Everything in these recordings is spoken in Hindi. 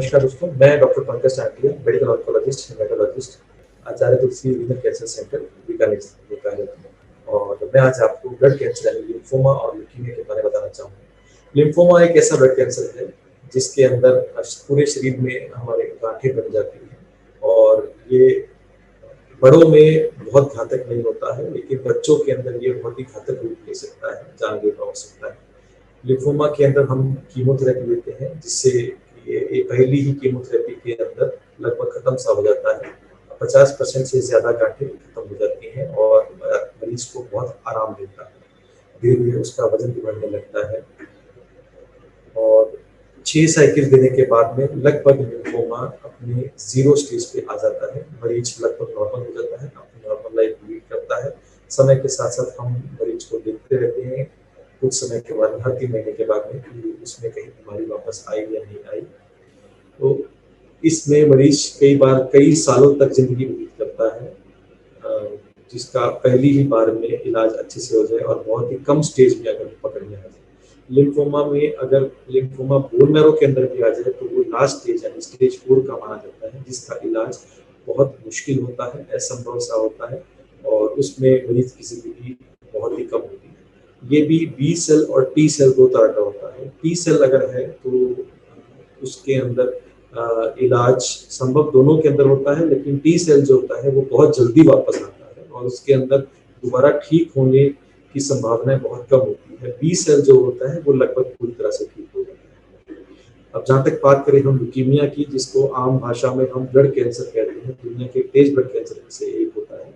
नमस्कार दोस्तों, मैं doctor Pankaj Tatia, medical oncologist, haematologist, Acharya Tulsi regional cancer centre, Bikaner में कार्यरत हूँ। और मैं आज आपको ब्लड कैंसर यानी लिम्फोमा और ल्यूकीमिया के बारे में बताना चाहूँगा। लिम्फोमा एक ऐसा ब्लड कैंसर है जिसके अंदर पूरे शरीर में हमारे गांठें बन जाती हैं और ये बड़ों में बहुत घातक नहीं होता है, लेकिन बच्चों के अंदर ये बहुत ही घातक रूप ले सकता है, जानलेवा हो सकता है। लिम्फोमा के अंदर हम कीमोथेरेपी देते हैं, जिससे ये पहली ही कीमोथेरेपी के अंदर लगभग खत्म सा हो जाता है। 50% से ज़्यादा गांठें खत्म हो जाती हैं और मरीज को बहुत आराम मिलता है। धीरे धीरे उसका वजन भी बढ़ने लगता है और 6 साइकिल देने के बाद में लगभग लिम्फोमा अपने 0 स्टेज पे आ जाता है। मरीज लगभग नॉर्मल हो जाता है, अपनी नॉर्मल लाइफ लीड करता है। समय के साथ साथ हम मरीज को देखते रहते हैं कुछ समय के बाद, हर 3 महीने के बाद में, कि उसमें कहीं बीमारी वापस आई या नहीं आई। तो इसमें मरीज कई बार कई सालों तक जिंदगी व्यतीत करता है, जिसका पहली ही बार में इलाज अच्छे से हो जाए और बहुत ही कम स्टेज में अगर पकड़ में आ जाए। लिम्फोमा में अगर लिम्फोमा बोन मैरो के अंदर भी आ जाए तो वो लास्ट स्टेज यानी स्टेज 4 का माना जाता है, जिसका इलाज बहुत मुश्किल होता है, असंभव सा होता है और उसमें मरीज की जिंदगी बहुत ही कम होती है। ये भी बी सेल और टी सेल 2 तरह का होता है। टी सेल अगर है तो उसके अंदर इलाज संभव दोनों के अंदर होता है, लेकिन टी सेल जो होता है वो बहुत जल्दी वापस आता है और उसके अंदर दोबारा ठीक होने की संभावनाएं बहुत कम होती है। बी सेल जो होता है वो लगभग पूरी तरह से ठीक हो जाता है। अब जहाँ तक बात करें हम ल्यूकीमिया की, जिसको आम भाषा में हम ब्लड कैंसर कहते हैं, दुनिया के तेज ब्लड कैंसर में से एक होता है।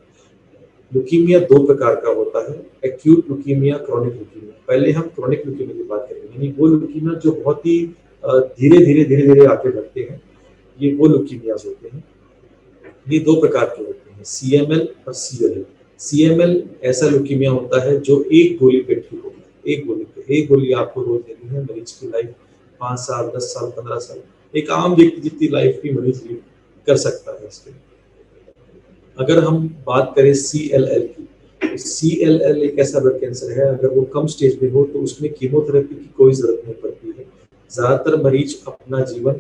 ल्यूकीमिया 2 प्रकार का होता है, एक्यूट ल्यूकीमिया, क्रॉनिक ल्यूकीमिया। पहले हम क्रॉनिक ल्यूकीमिया की बात करेंगे, यानी वो ल्यूकीमिया जो बहुत ही धीरे धीरे आगे बढ़ते हैं, ये वो ल्यूकीमियाज होते हैं। ये 2 प्रकार के होते हैं, CML और CLL। CML ऐसा ल्यूकीमिया होता है जो एक गोली पे ठीक होता है, एक गोली आपको रोज देनी है। मरीज की लाइफ 5 साल, 10 साल, 15 साल, एक आम व्यक्ति जितनी लाइफ भी मरीज लीड कर सकता है इसके। अगर हम बात करें CLL की, तो CLL एक ऐसा ब्लड कैंसर है, अगर वो कम स्टेज में हो तो उसमें कीमोथेरेपी की कोई जरूरत नहीं पड़ती है। ज्यादातर मरीज अपना जीवन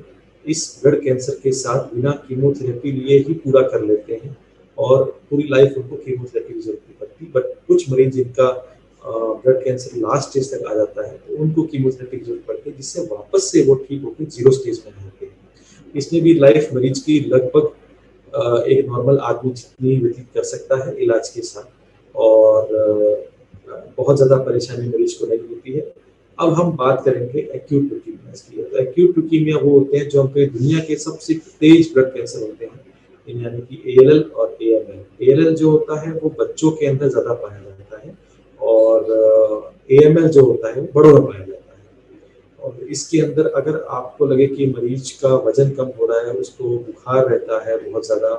इस ब्लड कैंसर के साथ बिना कीमोथेरेपी लिए ही पूरा कर लेते हैं और पूरी लाइफ उनको कीमोथेरेपी की जरूरत नहीं पड़ती। बट कुछ मरीज जिनका ब्लड कैंसर लास्ट स्टेज तक आ जाता है तो उनको कीमोथेरेपी की जरूरत पड़ती है, जिससे वापस से वो ठीक होकर 0 स्टेज में रहते हैं। इसमें भी लाइफ मरीज की लगभग एक नॉर्मल आदमी जितनी व्यतीत कर सकता है इलाज के साथ और बहुत ज़्यादा परेशानी मरीज को नहीं होती है। अब हम बात करेंगे एक्यूट ल्यूकीमिया की। तो एक्यूट ल्यूकीमिया वो होते हैं जो हमके दुनिया के सबसे तेज ब्लड कैंसर होते हैं, यानी कि ALL और AML। ALL जो होता है वो बच्चों के अंदर ज़्यादा पाया जाता है और AML जो होता है वो बड़ों में पाया जाता है। और इसके अंदर अगर आपको लगे कि मरीज का वजन कम हो रहा है, उसको बुखार रहता है बहुत ज़्यादा,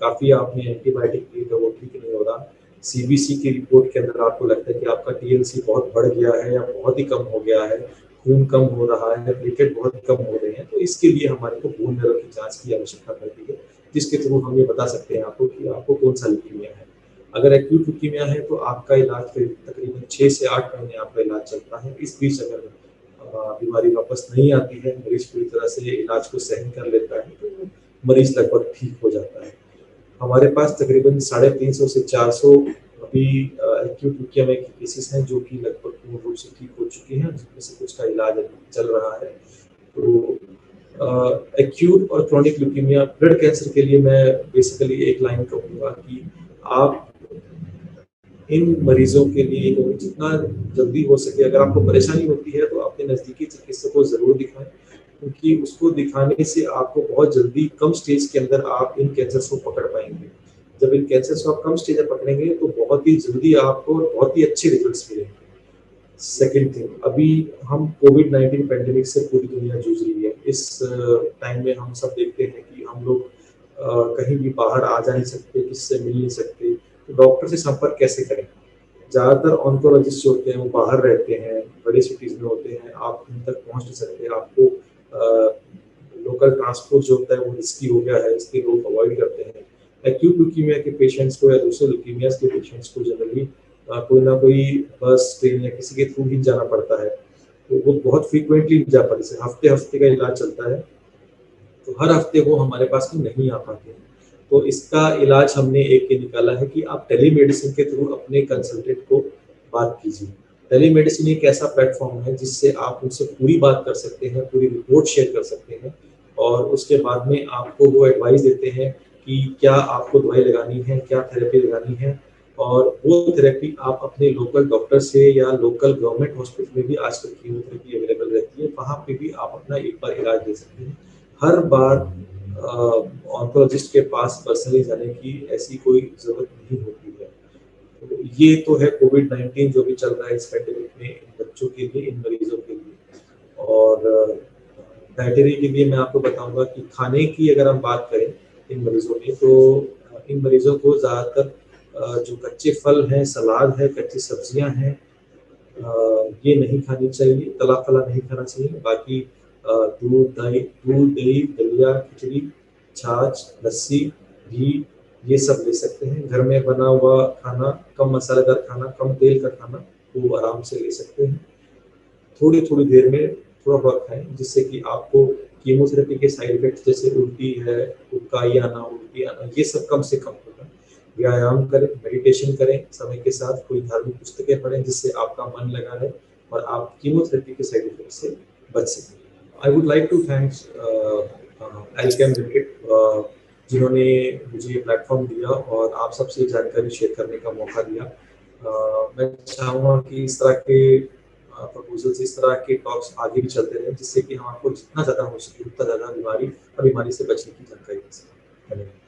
काफ़ी आपने एंटीबायोटिक ली तो वो ठीक नहीं हो रहा, CBC की रिपोर्ट के अंदर आपको लगता है कि आपका TLC बहुत बढ़ गया है या बहुत ही कम हो गया है, खून कम हो रहा है, प्लेटलेट बहुत कम हो रहे हैं, तो इसके लिए हमारे को बोन मैरो की जांच की आवश्यकता पड़ती है, जिसके थ्रू हम ये बता सकते हैं आपको कि आपको कौन सा ल्यूकीमिया है। अगर एक्यूट ल्यूकीमिया है तो आपका इलाज फिर तकरीबन 6 से 8 महीने आपका इलाज चलता है। इस बीच अगर बीमारी वापस नहीं आती है, मरीज पूरी तरह से इलाज को सहन कर लेता है, तो मरीज लगभग ठीक हो जाता है। हमारे पास तकरीबन 350 से 400 अभी एक्यूट ल्यूकीमिया के केसेस हैं जो कि लगभग पूर्ण रूप से ठीक हो चुके हैं, जिसमें से कुछ का इलाज अभी चल रहा है। तो एक्यूट और क्रॉनिक ल्यूकीमिया ब्लड कैंसर के लिए मैं बेसिकली एक लाइन कहूँगा कि आप इन मरीजों के लिए जितना जल्दी हो सके, अगर आपको परेशानी होती है तो अपने नज़दीकी चिकित्सक को ज़रूर दिखाएं, क्योंकि उसको दिखाने से आपको बहुत जल्दी कम स्टेज के अंदर आप इन कैंसर्स को पकड़ पाएंगे। जब इन कैंसर्स को आप कम स्टेज में पकड़ेंगे तो बहुत ही जल्दी आपको बहुत ही अच्छे रिजल्ट्स मिलेंगे। सेकेंड थिंग, अभी हम कोविड-19 पैंडेमिक से पूरी दुनिया जूझ रही है। इस टाइम में हम सब देखते हैं कि हम लोग कहीं भी बाहर आ जा नहीं सकते, किसी से मिल नहीं सकते, तो डॉक्टर से संपर्क कैसे करें? ज़्यादातर ऑन्कोलॉजिस्ट जो होते हैं वो बाहर रहते हैं, बड़े सिटीज़ में होते हैं, आप उन तक पहुँच नहीं सकते। आपको लोकल ट्रांसपोर्ट जो होता है वो रिस्की हो गया है, इसलिए लोग अवॉइड करते हैं। एक्यूट ल्यूकीमिया के पेशेंट्स को या दूसरे ल्यूकीमियाज के पेशेंट्स को जनरली कोई ना कोई बस, ट्रेन या किसी के थ्रू ही जाना पड़ता है, तो वो बहुत फ्रीक्वेंटली नहीं जा पाते। हफ्ते-हफ्ते का इलाज चलता है तो हर हफ्ते वो हमारे पास में नहीं आ पाते हैं। तो इसका इलाज हमने एक ये निकाला है कि आप टेलीमेडिसिन के थ्रू अपने कंसल्टेंट को बात कीजिए। टेलीमेडिसिन एक ऐसा प्लेटफॉर्म है जिससे आप उनसे पूरी बात कर सकते हैं, पूरी रिपोर्ट शेयर कर सकते हैं और उसके बाद में आपको वो एडवाइस देते हैं कि क्या आपको दवाई लगानी है, क्या थेरेपी लगानी है और वो थेरेपी आप अपने लोकल डॉक्टर से या लोकल गवर्नमेंट हॉस्पिटल में भी आजकल कीमोथेरेपी अवेलेबल रहती है, वहाँ पे भी आप अपना एक बार इलाज ले सकते हैं। हर बार ऑन्कोलॉजिस्ट के पास पर्सनली जाने की ऐसी कोई ज़रूरत नहीं होती है। तो ये तो है कोविड-19 जो भी चल रहा है इस पैंडेमिक में इन बच्चों के लिए, इन मरीज़ों के लिए। और डाइटरी के लिए मैं आपको बताऊँगा कि खाने की अगर हम बात करें इन मरीज़ों में तो इन मरीज़ों को ज़्यादातर जो कच्चे फल हैं, सलाद है, कच्ची सब्जियाँ हैं ये नहीं खानी चाहिए, तला-फला नहीं खाना चाहिए। बाकी दूध, दही, दलिया, खिचड़ी, छाछ, लस्सी, घी ये सब ले सकते हैं। घर में बना हुआ खाना, कम मसालेदार खाना, कम तेल का खाना वो आराम से ले सकते हैं। थोड़ी-थोड़ी देर में थोड़ा-थोड़ा खाएँ जिससे कि आपको कीमोथेरेपी के साइड इफ़ेक्ट्स जैसे उल्टी है, उबकाई आना, उल्टी आना ये सब कम से कम होगा। व्यायाम करें, मेडिटेशन करें, समय के साथ कोई धार्मिक पुस्तकें पढ़ें जिससे आपका मन लगा रहे और आप कीमोथेरेपी के साइड इफ़ेक्ट से बच सकें। I would like to thanks Alkem limited जिन्होंने मुझे ये प्लेटफ़ॉर्म दिया और आप सबसे जानकारी शेयर करने का मौका दिया। मैं चाहूँगा कि इस तरह के प्रपोज़ल्स इस तरह के टॉक्स आगे भी चलते रहें जिससे कि हम आपको जितना ज़्यादा हो सके उतना ज़्यादा बीमारी से बचने की जानकारी दे सकें। धन्यवाद।